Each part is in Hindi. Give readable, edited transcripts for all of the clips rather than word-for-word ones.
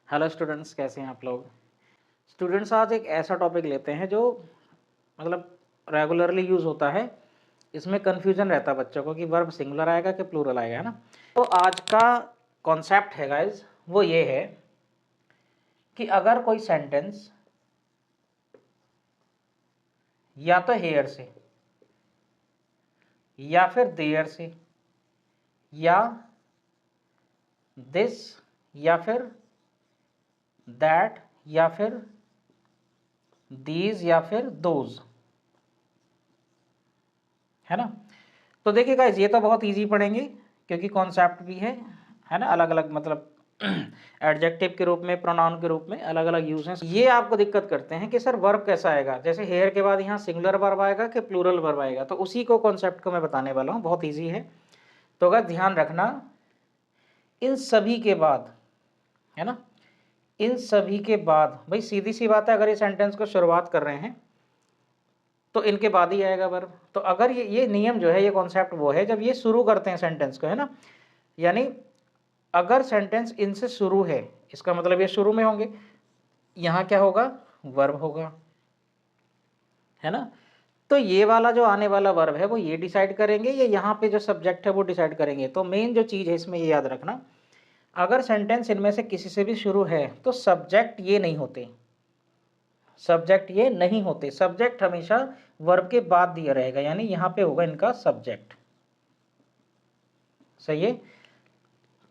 हेलो स्टूडेंट्स, कैसे हैं आप लोग। स्टूडेंट्स, आज एक ऐसा टॉपिक लेते हैं जो मतलब रेगुलरली यूज़ होता है। इसमें कन्फ्यूजन रहता है बच्चों को कि वर्ब सिंगुलर आएगा कि प्लूरल आएगा, है ना। तो आज का कॉन्सेप्ट है गाइज, वो ये है कि अगर कोई सेंटेंस या तो हेयर से या फिर देयर से या दिस या फिर दैट या फिर दीज या फिर दोज, है ना। तो देखिए गाइस, ये तो बहुत इजी पढ़ेंगे क्योंकि कॉन्सेप्ट भी है ना, अलग अलग मतलब एडजेक्टिव के रूप में, प्रोनाउन के रूप में अलग अलग यूज हैं। ये आपको दिक्कत करते हैं कि सर वर्ब कैसा आएगा, जैसे हेयर के बाद यहाँ सिंगुलर वर्ब आएगा कि प्लूरल वर्ब आएगा। तो उसी को कॉन्सेप्ट को मैं बताने वाला हूँ, बहुत ईजी है। तो अगर ध्यान रखना, इन सभी के बाद, है ना, इन सभी के बाद भाई सीधी सी बात है, अगर ये सेंटेंस को शुरुआत कर रहे हैं तो इनके बाद ही आएगा वर्ब। तो अगर ये नियम जो है, ये कॉन्सेप्ट वो है जब ये शुरू करते हैं सेंटेंस को, है ना। यानी अगर सेंटेंस इनसे शुरू है, इसका मतलब ये शुरू में होंगे, यहाँ क्या होगा, वर्ब होगा, है ना। तो ये वाला जो आने वाला वर्ब है वो ये डिसाइड करेंगे, या यहाँ पे जो सब्जेक्ट है वो डिसाइड करेंगे। तो मेन जो चीज़ है इसमें ये याद रखना, अगर सेंटेंस इनमें से किसी से भी शुरू है तो सब्जेक्ट ये नहीं होते, सब्जेक्ट ये नहीं होते। सब्जेक्ट हमेशा वर्ब के बाद दिया रहेगा, यानी यहाँ पे होगा इनका सब्जेक्ट। सही है,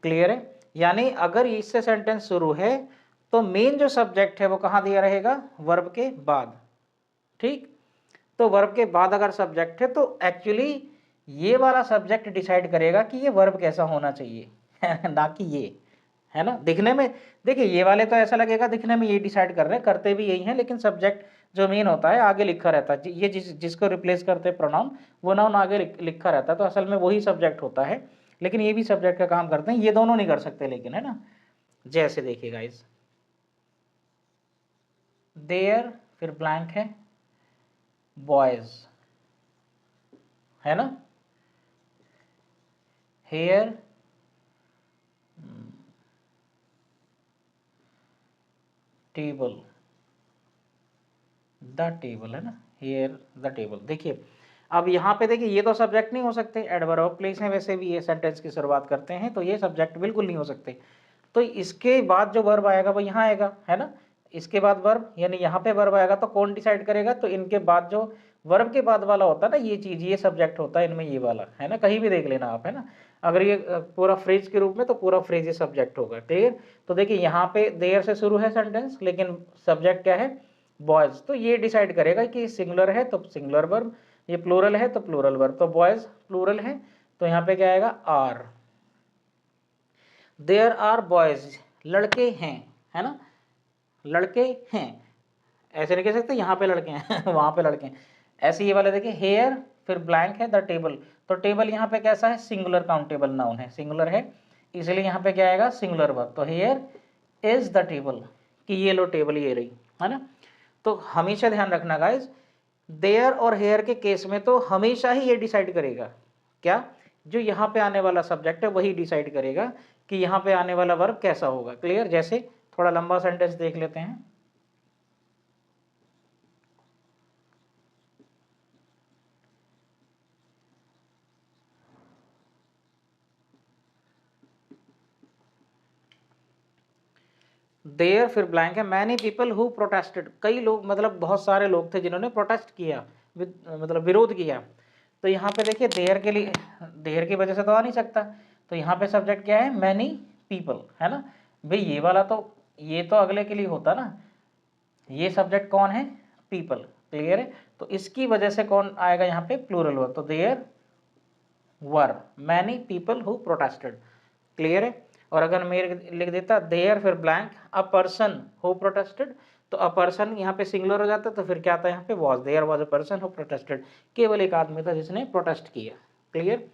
क्लियर है। यानी अगर इससे सेंटेंस शुरू है तो मेन जो सब्जेक्ट है वो कहाँ दिया रहेगा, वर्ब के बाद। ठीक, तो वर्ब के बाद अगर सब्जेक्ट है तो एक्चुअली ये वाला सब्जेक्ट डिसाइड करेगा कि ये वर्ब कैसा होना चाहिए ना कि ये, है ना। दिखने में देखिए, ये वाले तो ऐसा लगेगा दिखने में ये डिसाइड कर रहे हैं, करते भी यही हैं, लेकिन सब्जेक्ट जो मेन होता है आगे लिखा रहता है। ये जिसको रिप्लेस करते हैं प्रोनाउन, वो नाउन आगे लिखा रहता है, तो असल में वही सब्जेक्ट होता है, लेकिन ये भी सब्जेक्ट का काम करते हैं। ये दोनों नहीं कर सकते लेकिन, है ना। जैसे देखिए गाइस, देयर फिर ब्लैंक है, बॉयज, है ना। हेयर टेबल, द टेबल, है ना, हेयर द टेबल। देखिए अब यहाँ पे देखिए, ये तो सब्जेक्ट नहीं हो सकते, एडवर्ब ऑफ प्लेस है, वैसे भी ये सेंटेंस की शुरुआत करते हैं, तो ये सब्जेक्ट बिल्कुल नहीं हो सकते। तो इसके बाद जो वर्ब आएगा वो यहाँ आएगा, है ना। इसके बाद वर्ब, यानी यहाँ पे वर्ब आएगा, तो कौन डिसाइड करेगा, तो इनके बाद जो वर्ब के बाद वाला होता है ना, ये चीज, ये सब्जेक्ट होता है इनमें, ये वाला, है ना। कहीं भी देख लेना आप, है ना। अगर ये पूरा फ्रेज के रूप में, तो पूरा फ्रेज ये सब्जेक्ट होगा, क्लियर। तो देखिए यहाँ पे देयर से शुरू है सेंटेंस, लेकिन सब्जेक्ट क्या है, बॉयज। तो ये डिसाइड करेगा कि सिंगुलर है तो सिंगुलर वर्ब, ये प्लूरल है तो प्लूरल वर्ब। तो बॉयज प्लूरल है, तो यहाँ पे क्या आएगा, आर। देयर आर बॉयज, लड़के हैं, है ना, लड़के हैं। ऐसे नहीं कह सकते यहाँ पे लड़के हैं वहां पे लड़के हैं। ऐसे ये वाले देखिए, हेयर फिर ब्लैंक है, द टेबल। तो टेबल यहाँ पे कैसा है, सिंगुलर काउंटेबल नाउन है, सिंगुलर है, इसलिए यहाँ पे क्या आएगा, सिंगुलर वर्ब। तो हेयर इज द टेबल, कि ये लो टेबल ये रही, है ना। तो हमेशा ध्यान रखना गाइज, देयर और हेयर के केस में तो हमेशा ही ये डिसाइड करेगा, क्या, जो यहाँ पे आने वाला सब्जेक्ट है वही डिसाइड करेगा कि यहाँ पे आने वाला वर्ब कैसा होगा, क्लियर। जैसे थोड़ा लंबा सेंटेंस देख लेते हैं। देयर फिर ब्लैंक है, मैनी पीपल हु प्रोटेस्टेड, कई लोग, मतलब बहुत सारे लोग थे जिन्होंने प्रोटेस्ट किया, मतलब विरोध किया। तो यहाँ पे देखिए, देयर के लिए, देयर की वजह से तो आ नहीं सकता, तो यहाँ पे सब्जेक्ट क्या है, मैनी पीपल, है ना। भाई ये वाला तो, ये तो अगले के लिए होता ना, ये सब्जेक्ट कौन है, पीपल, क्लियर है। तो इसकी वजह से कौन आएगा यहाँ पे, प्लूरल वर्ब। तो there were many people who protested, clear है। और अगर मैं लिख देता देयर फिर blank a person who protested, तो अ पर्सन यहाँ पे सिंगुलर हो जाता, तो फिर क्या आता है यहाँ पे, was, there was a person who protested, केवल एक आदमी था जिसने प्रोटेस्ट किया, क्लियर।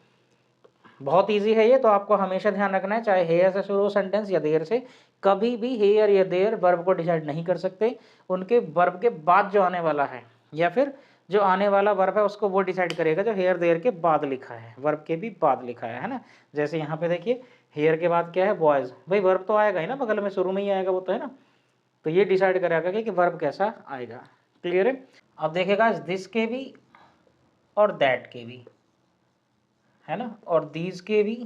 बहुत इजी है ये, तो आपको हमेशा ध्यान रखना है, चाहे हेयर से शुरू हो सेंटेंस या देयर से, कभी भी हेयर या देयर वर्ब को डिसाइड नहीं कर सकते। उनके वर्ब के बाद जो आने वाला है, या फिर जो आने वाला वर्ब है उसको वो डिसाइड करेगा जो हेयर देयर के बाद लिखा है, वर्ब के भी बाद लिखा है ना। जैसे यहाँ पे देखिए, हेयर के बाद क्या है, बॉयज। भाई वर्ब तो आएगा ही ना, बगल में शुरू में ही आएगा वो तो, है ना। तो ये डिसाइड करेगा कि वर्ब कैसा आएगा। क्लियर है। अब देखेगा दिस के भी और दैट के भी, है ना, और दीज के भी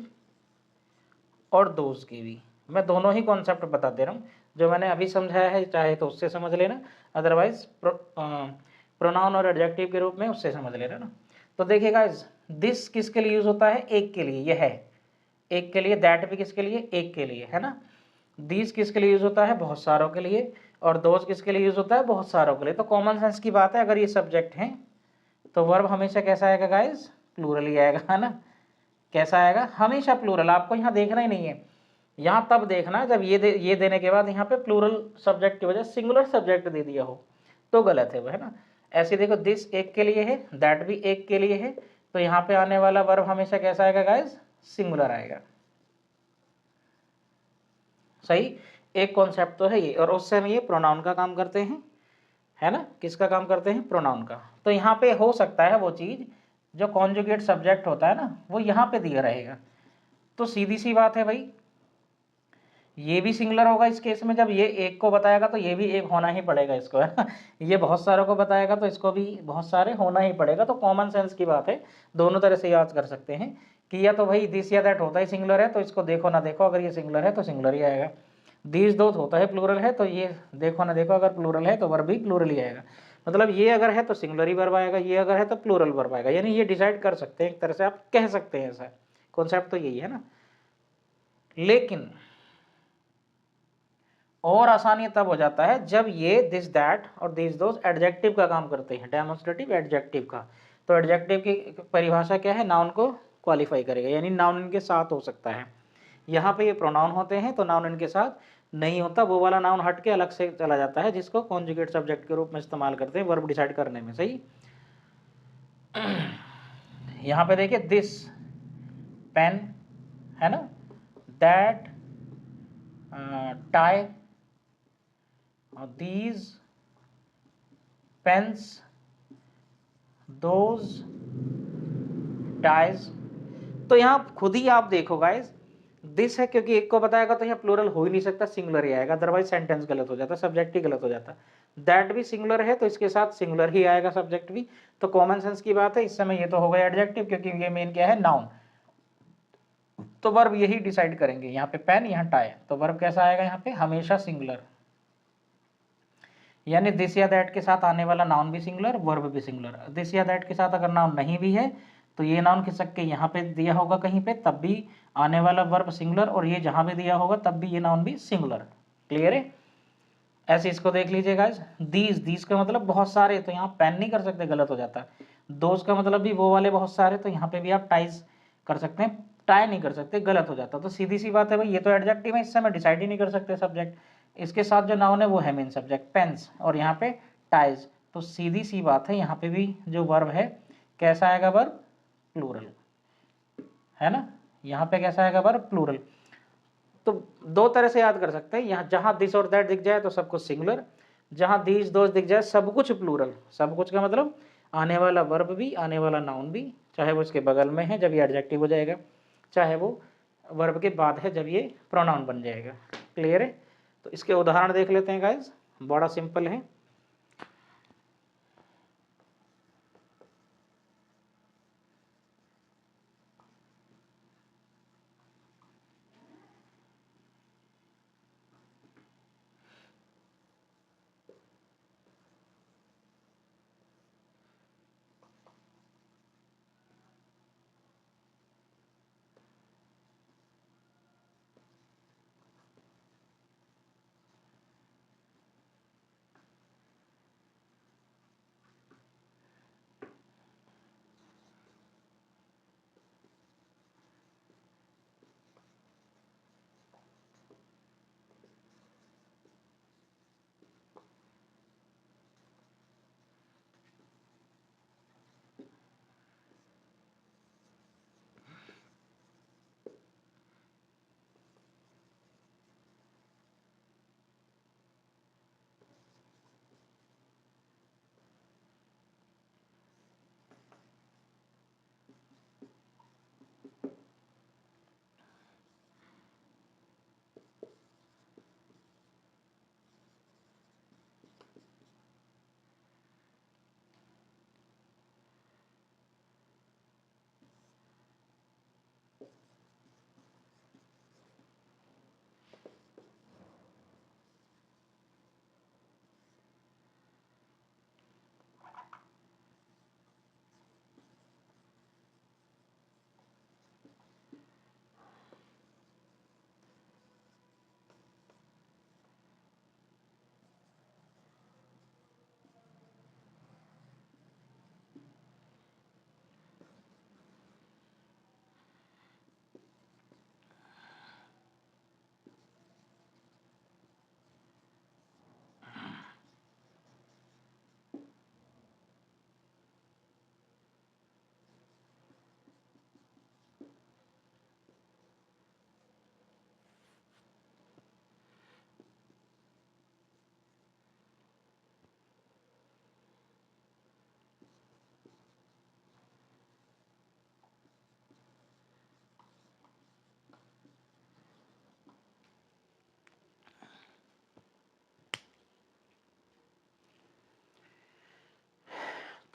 और दोज के भी। मैं दोनों ही कॉन्सेप्ट बता दे रहा हूँ, जो मैंने अभी समझाया है चाहे तो उससे समझ लेना, अदरवाइज प्रोनाउन और एडजेक्टिव के रूप में उससे समझ लेना ना। तो देखिए गाइस, दिस किसके लिए यूज होता है, एक के लिए, यह है एक के लिए। दैट भी किसके लिए, एक के लिए, है ना। दीज किसके लिए यूज होता है, बहुत सारों के लिए। और दोज किसके लिए यूज होता है, बहुत सारों के लिए। तो कॉमन सेंस की बात है, अगर ये सब्जेक्ट है तो वर्ब हमेशा कैसा आएगा गाइस, प्लूरल ही आएगा, है ना। कैसा आएगा, हमेशा प्लूरल। आपको यहाँ देखना ही नहीं है, यहाँ तब देखना जब ये देने के बाद यहाँ पे प्लूरल सब्जेक्ट की वजह सिंगुलर सब्जेक्ट दे दिया हो तो गलत है वो, है ना। ऐसे देखो, दिस एक के लिए है, दैट भी एक के लिए है, तो यहाँ पे आने वाला वर्ब हमेशा कैसा आएगा गाइस, सिंगुलर आएगा। सही, एक कॉन्सेप्ट तो है ये। और उससे हम ये प्रोनाउन का काम करते हैं, है ना। किसका काम करते हैं, प्रोनाउन का। तो यहाँ पे हो सकता है वो चीज जो कॉन्जुगेट सब्जेक्ट होता है ना, वो यहाँ पे दिया रहेगा। तो सीधी सी बात है भाई, ये भी सिंगुलर होगा इस केस में। जब ये एक को बताएगा तो ये भी एक होना ही पड़ेगा इसको, है ना। ये बहुत सारों को बताएगा तो इसको भी बहुत सारे होना ही पड़ेगा। तो कॉमन सेंस की बात है, दोनों तरह से याद कर सकते हैं कि या तो भाई दिस या दैट होता ही सिंगुलर है, तो इसको देखो ना देखो, अगर ये सिंगुलर है तो सिंगुलर ही आएगा। दीज दोज होता है प्लूरल है, तो ये देखो ना देखो, अगर प्लूरल है तो वर्ब भी प्लूरल ही आएगा। मतलब ये अगर है तो सिंगुलर ही वर्ब आएगा, ये अगर है तो प्लूरल वर्ब आएगा। यानी ये डिसाइड कर सकते हैं, एक तरह से आप कह सकते हैं। ऐसा कॉन्सेप्ट तो यही है ना। लेकिन और आसानी तब हो जाता है जब ये दिस दैट और दिस दोस एडजेक्टिव का काम करते हैं, डेमोन्स्ट्रेटिव एडजेक्टिव का। तो एडजेक्टिव की परिभाषा क्या है, नाउन को क्वालिफाई करेगा, यानी नाउन इनके साथ हो सकता है। यहाँ पे ये प्रोनाउन होते हैं तो नाउन इनके साथ नहीं होता, वो वाला नाउन हट के अलग से चला जाता है, जिसको कॉन्जुगेट सब्जेक्ट के रूप में इस्तेमाल करते हैं वर्ब डिसाइड करने में। सही। यहाँ पे देखिए, दिस पेन, है ना, that tie, these pens, those ties। तो यहाँ खुद ही आप देखो गाइस, दिस है क्योंकि एक को बताएगा तो यहाँ प्लूरल हो ही नहीं सकता, सिंगुलर ही आएगा, अदरवाइज सेंटेंस गलत हो जाता, सब्जेक्ट ही गलत हो जाता। दैट भी सिंगुलर है तो इसके साथ सिंगुलर ही आएगा सब्जेक्ट भी। तो कॉमन सेंस की बात है, इस समय ये तो हो गया एडजेक्टिव, क्योंकि ये मेन क्या है, नाउन। तो वर्ब यही डिसाइड करेंगे, यहाँ पे पेन, यहाँ टाई, तो वर्ब कैसा आएगा, यहाँ पे हमेशा सिंगुलर। यानी दिस या दैट के साथ आने वाला नाउन भी सिंगुलर, वर्ब भी सिंगुलर। दिस या दैट के साथ अगर नाउन नहीं भी है तो ये नाउन खिसक के यहाँ पे दिया होगा कहीं पे, तब भी आने वाला वर्ब सिंगुलर, और ये जहां भी दिया होगा तब भी ये नाउन भी सिंगुलर। क्लियर है। ऐसे इसको देख लीजिए गाइस, दीज का मतलब बहुत सारे, तो यहाँ पेन नहीं कर सकते, गलत हो जाता। दोज का मतलब भी वो वाले बहुत सारे, तो यहाँ पे भी आप टाइज कर सकते हैं, टाई नहीं कर सकते, गलत हो जाता। तो सीधी सी बात है भाई, ये तो एडजेक्टिव है, इससे मैं डिसाइड ही नहीं कर सकते सब्जेक्ट। इसके साथ जो नाउन है वो है मेन सब्जेक्ट, पेन्स, और यहाँ पे टाइज। तो सीधी सी बात है, यहाँ पे भी जो वर्ब है कैसा आएगा, वर्ब प्लूरल, है ना। यहाँ पे कैसा आएगा, वर्ब प्लूरल। तो दो तरह से याद कर सकते हैं, यहाँ जहां दिस और दैट दिख जाए तो सब कुछ सिंगुलर, जहां दीज दोज दिख जाए सब कुछ प्लूरल। सब कुछ का मतलब आने वाला वर्ब भी, आने वाला नाउन भी, चाहे वो इसके बगल में है जब ये एडजेक्टिव हो जाएगा, चाहे वो वर्ब के बाद है जब ये प्रोनाउन बन जाएगा। क्लियर है। तो इसके उदाहरण देख लेते हैं गाइज, बड़ा सिंपल है।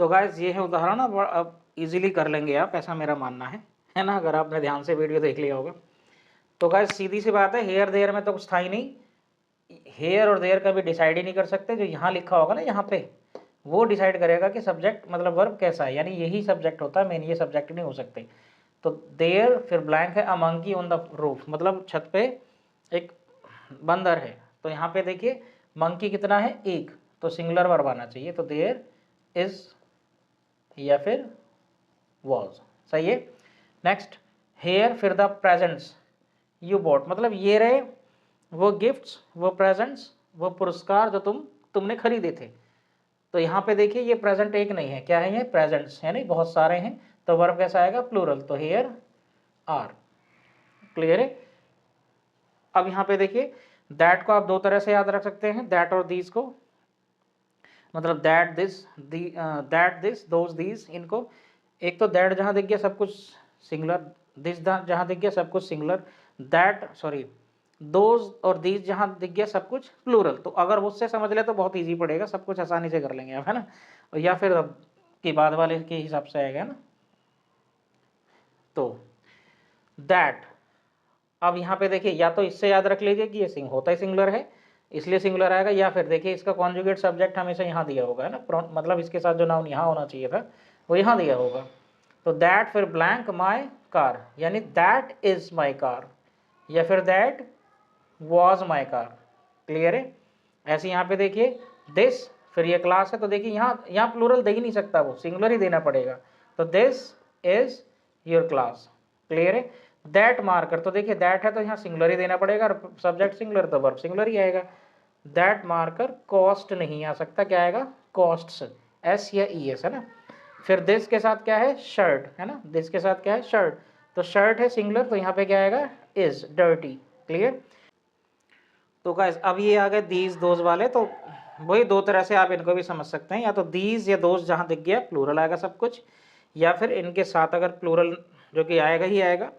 तो गाइस ये है उदाहरण, अब इजीली कर लेंगे आप, ऐसा मेरा मानना है ना, अगर आपने ध्यान से वीडियो देख लिया होगा। तो गाइस सीधी सी बात है, हेयर देयर में तो कुछ था ही नहीं, हेयर और देयर कभी डिसाइड ही नहीं कर सकते। जो यहाँ लिखा होगा ना यहाँ पे, वो डिसाइड करेगा कि सब्जेक्ट मतलब वर्ब कैसा है, यानी यही सब्जेक्ट होता है मेन, ये सब्जेक्ट नहीं हो सकते। तो देयर फिर ब्लैंक है, a monkey on the roof, मतलब छत पे एक बंदर है। तो यहाँ पे देखिए मंकी कितना है, एक, तो सिंगुलर वर्ब आना चाहिए, तो देयर इज या फिर वॉज, सही है। नेक्स्ट, हेयर फिर द प्रेजेंट्स यू बॉट, मतलब ये रहे वो गिफ्ट्स, वो प्रेजेंट्स, वो पुरस्कार जो तुमने खरीदे थे। तो यहाँ पे देखिए ये प्रेजेंट एक नहीं है, क्या है ये, प्रेजेंट्स है, नहीं बहुत सारे हैं, तो वर्ब कैसा आएगा, प्लूरल, तो हेयर आर। क्लियर है। अब यहाँ पे देखिए दैट को आप दो तरह से याद रख सकते हैं, दैट और दीज को, मतलब दैट दिस दोज दीज, इनको। एक तो दैट जहाँ दिख गया सब कुछ सिंगुलर, दिस जहाँ दिख गया सब कुछ सिंगुलर, दैट सॉरी दोज और दीज जहाँ दिख गया सब कुछ प्लूरल। तो अगर उससे समझ ले तो बहुत इजी पड़ेगा, सब कुछ आसानी से कर लेंगे आप, है ना। या फिर अब के बाद वाले के हिसाब से आएगा ना। तो दैट, अब यहाँ पे देखिए या तो इससे याद रख लीजिए कि ये सिंग होता ही सिंगुलर है इसलिए सिंगुलर आएगा, या फिर देखिए इसका कॉन्जुगेट सब्जेक्ट हमेशा यहाँ दिया होगा, है ना, मतलब इसके साथ जो नाउन यहाँ होना चाहिए था वो यहाँ दिया होगा। तो दैट फिर ब्लैंक माई कार, यानी दैट इज माई कार, या फिर that was my car. Clear है। ऐसे यहाँ पे देखिए दिस, फिर ये क्लास है, तो देखिए यहाँ प्लूरल दे ही नहीं सकता, वो सिंगुलर ही देना पड़ेगा, तो this is your class. Clear है। दैट मार्कर, तो देखिए दैट है तो यहाँ सिंगुलर ही देना पड़ेगा, और सब्जेक्ट सिंगुलर तो वर्ब सिंगुलर ही आएगा। दैट मार्कर कॉस्ट नहीं आ सकता, क्या आएगा, कॉस्ट्स, एस या ई एस, है ना। फिर दिस के साथ क्या है, शर्ट, है ना, दिस के साथ क्या है, शर्ट, तो शर्ट है सिंगुलर, तो यहाँ पे क्या आएगा, इज डर्टी। क्लियर। तो गाइस अब ये आ गए दीज दोज वाले, तो वही दो तरह से आप इनको भी समझ सकते हैं, या तो दीज या दोज जहाँ दिख गया प्लूरल आएगा सब कुछ, या फिर इनके साथ अगर प्लूरल, जो कि आएगा ही आएगा,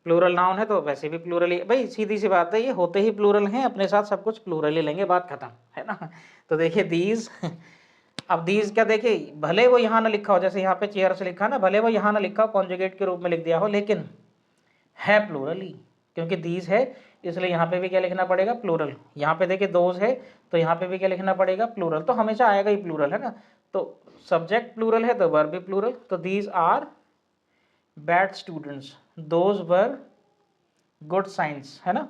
प्लूरल नाउन है तो वैसे भी प्लूरल ही, भाई सीधी सी बात है, ये होते ही प्लूरल हैं, अपने साथ सब कुछ प्लूरल ही लेंगे, बात खत्म, है ना। तो देखिए दीज, अब दीज क्या, देखिए भले वो यहाँ ना लिखा हो, जैसे यहाँ पे चेयर से लिखा ना, भले वो यहाँ ना लिखा हो, कॉन्जुगेट के रूप में लिख दिया हो, लेकिन है प्लूरल ही, क्योंकि दीज है इसलिए यहाँ पे भी क्या लिखना पड़ेगा, प्लूरल। यहाँ पे देखिए दोज है तो यहाँ पे भी क्या लिखना पड़ेगा, प्लूरल, तो हमेशा आएगा ही प्लूरल, है ना। तो सब्जेक्ट प्लूरल है तो वर्ब भी प्लूरल, तो these are bad students, those were good science, है ना।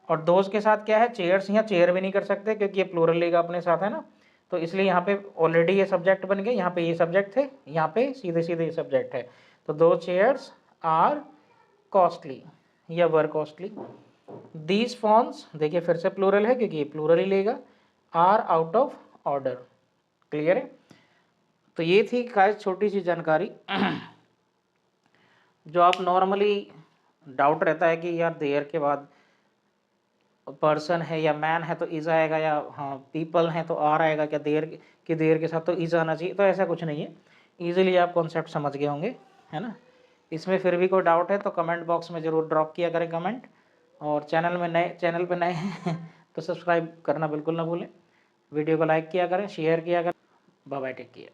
और दोज के साथ क्या है, चेयर्स, यहाँ चेयर भी नहीं कर सकते क्योंकि ये प्लूरल लेगा अपने साथ, है ना। तो इसलिए यहाँ पे ऑलरेडी ये सब्जेक्ट बन गए, यहाँ पे ये सब्जेक्ट थे, यहाँ पे सीधे सीधे ये सब्जेक्ट है, तो दो चेयर्स आर कॉस्टली या वर कॉस्टली। दीज फॉन्ट्स, देखिए फिर से प्लूरल है क्योंकि ये प्लूरल ही लेगा, are out of order. Clear है। तो ये थी गाइस छोटी सी जानकारी जो आप नॉर्मली डाउट रहता है कि यार देयर के बाद पर्सन है या मैन है तो इज आएगा, या हाँ पीपल है तो आर आएगा, क्या देयर के साथ तो इज आना चाहिए, तो ऐसा कुछ नहीं है, ईजिली आप कॉन्सेप्ट समझ गए होंगे, है ना। इसमें फिर भी कोई डाउट है तो कमेंट बॉक्स में ज़रूर ड्रॉप किया करें कमेंट, और चैनल पे नए हैं तो सब्सक्राइब करना बिल्कुल ना भूलें, वीडियो को लाइक किया करें, शेयर किया करें। Bye bye, take care.